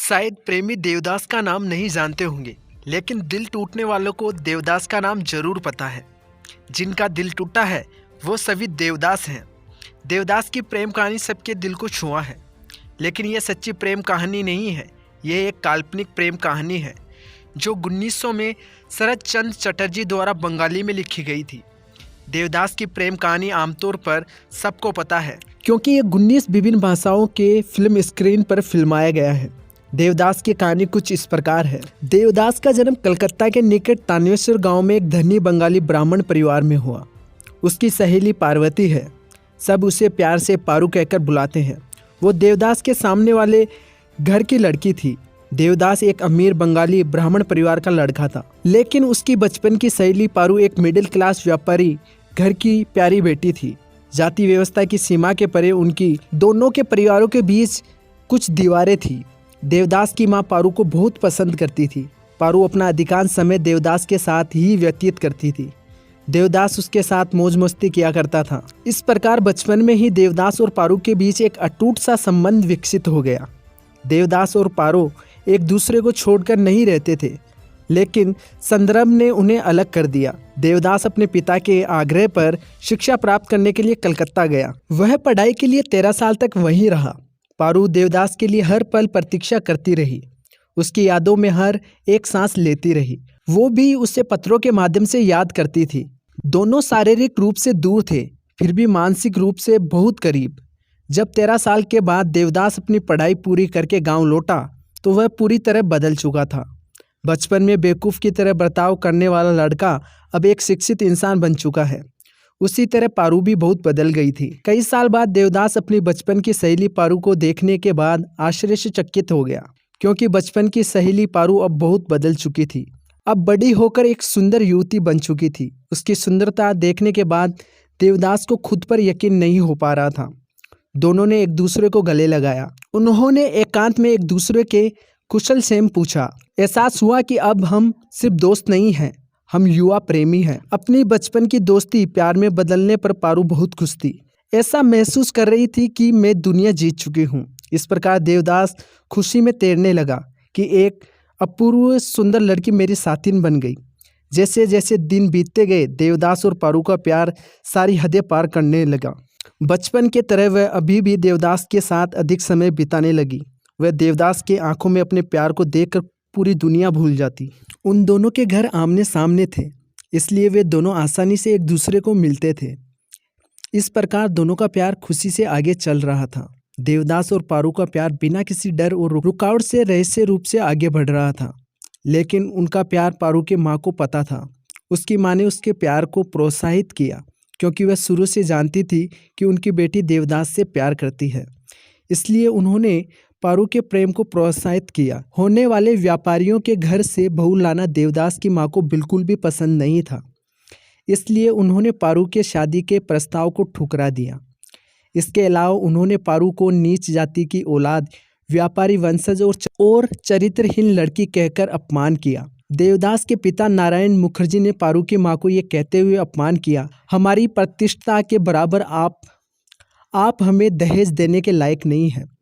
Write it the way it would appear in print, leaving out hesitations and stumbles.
शायद प्रेमी देवदास का नाम नहीं जानते होंगे, लेकिन दिल टूटने वालों को देवदास का नाम जरूर पता है। जिनका दिल टूटा है वो सभी देवदास हैं। देवदास की प्रेम कहानी सबके दिल को छुआ है, लेकिन यह सच्ची प्रेम कहानी नहीं है। यह एक काल्पनिक प्रेम कहानी है जो 1900 में शरद चंद्र चटर्जी द्वारा बंगाली में लिखी गई थी। देवदास की प्रेम कहानी आमतौर पर सबको पता है, क्योंकि ये 19 विभिन्न भाषाओं के फिल्म स्क्रीन पर फिल्माया गया है। देवदास की कहानी कुछ इस प्रकार है। देवदास का जन्म कलकत्ता के निकट तानेश्वर गांव में एक धनी बंगाली ब्राह्मण परिवार में हुआ। उसकी सहेली पार्वती है। सब उसे प्यार से पारू कहकर बुलाते हैं। वो देवदास के सामने वाले घर की लड़की थी। देवदास एक अमीर बंगाली ब्राह्मण परिवार का लड़का था, लेकिन उसकी बचपन की सहेली पारू एक मिडिल क्लास व्यापारी घर की प्यारी बेटी थी। जाति व्यवस्था की सीमा के परे उनकी दोनों के परिवारों के बीच कुछ दीवारें थी। देवदास की मां पारू को बहुत पसंद करती थी। पारू अपना अधिकांश समय देवदास के साथ ही व्यतीत करती थी। देवदास उसके साथ मौज मस्ती किया करता था। इस प्रकार बचपन में ही देवदास और पारू के बीच एक अटूट सा संबंध विकसित हो गया। देवदास और पारू एक दूसरे को छोड़कर नहीं रहते थे, लेकिन संदर्भ ने उन्हें अलग कर दिया। देवदास अपने पिता के आग्रह पर शिक्षा प्राप्त करने के लिए कलकत्ता गया। वह पढ़ाई के लिए 13 साल तक वहीं रहा। पारू देवदास के लिए हर पल प्रतीक्षा करती रही। उसकी यादों में हर एक सांस लेती रही। वो भी उसे पत्रों के माध्यम से याद करती थी। दोनों शारीरिक रूप से दूर थे, फिर भी मानसिक रूप से बहुत करीब। जब 13 साल के बाद देवदास अपनी पढ़ाई पूरी करके गांव लौटा तो वह पूरी तरह बदल चुका था। बचपन में बेवकूफ़ की तरह बर्ताव करने वाला लड़का अब एक शिक्षित इंसान बन चुका है। उसी तरह पारू भी बहुत बदल गई थी। कई साल बाद देवदास अपनी बचपन की सहेली पारू को देखने के बाद आश्चर्यचकित हो गया, क्योंकि बचपन की सहेली पारू अब बहुत बदल चुकी थी। अब बड़ी होकर एक सुंदर युवती बन चुकी थी। उसकी सुंदरता देखने के बाद देवदास को खुद पर यकीन नहीं हो पा रहा था। दोनों ने एक दूसरे को गले लगाया। उन्होंने एकांत में एक दूसरे के कुशल क्षेम पूछा। एहसास हुआ कि अब हम सिर्फ दोस्त नहीं हैं, हम युवा प्रेमी हैं। अपनी बचपन की दोस्ती प्यार में बदलने पर पारू बहुत खुश थी। ऐसा महसूस कर रही थी कि मैं दुनिया जीत चुकी हूँ। इस प्रकार देवदास खुशी में तैरने लगा कि एक अपूर्व सुंदर लड़की मेरी साथिन बन गई। जैसे जैसे दिन बीतते गए, देवदास और पारू का प्यार सारी हदें पार करने लगा। बचपन के तरह वह अभी भी देवदास के साथ अधिक समय बिताने लगी। वह देवदास के आंखों में अपने प्यार को देखकर पूरी दुनिया भूल जाती। उन दोनों के घर आमने सामने थे, इसलिए वे दोनों आसानी से एक दूसरे को मिलते थे। इस प्रकार दोनों का प्यार खुशी से आगे चल रहा था। देवदास और पारू का प्यार बिना किसी डर और रुकावट से रहस्य रूप से आगे बढ़ रहा था। लेकिन उनका प्यार पारू के माँ को पता था। उसकी माँ ने उसके प्यार को प्रोत्साहित किया, क्योंकि वह शुरू से जानती थी कि उनकी बेटी देवदास से प्यार करती है। इसलिए उन्होंने पारू के प्रेम को प्रोत्साहित किया। होने वाले व्यापारियों के घर से बहू लाना देवदास की माँ को बिल्कुल भी पसंद नहीं था। इसलिए उन्होंने पारू के शादी के प्रस्ताव को ठुकरा दिया। इसके अलावा उन्होंने पारू को नीच जाति की औलाद, व्यापारी वंशज और चरित्रहीन लड़की कहकर अपमान किया। देवदास के पिता नारायण मुखर्जी ने पारू की माँ को ये कहते हुए अपमान किया, हमारी प्रतिष्ठा के बराबर आप हमें दहेज देने के लायक नहीं है।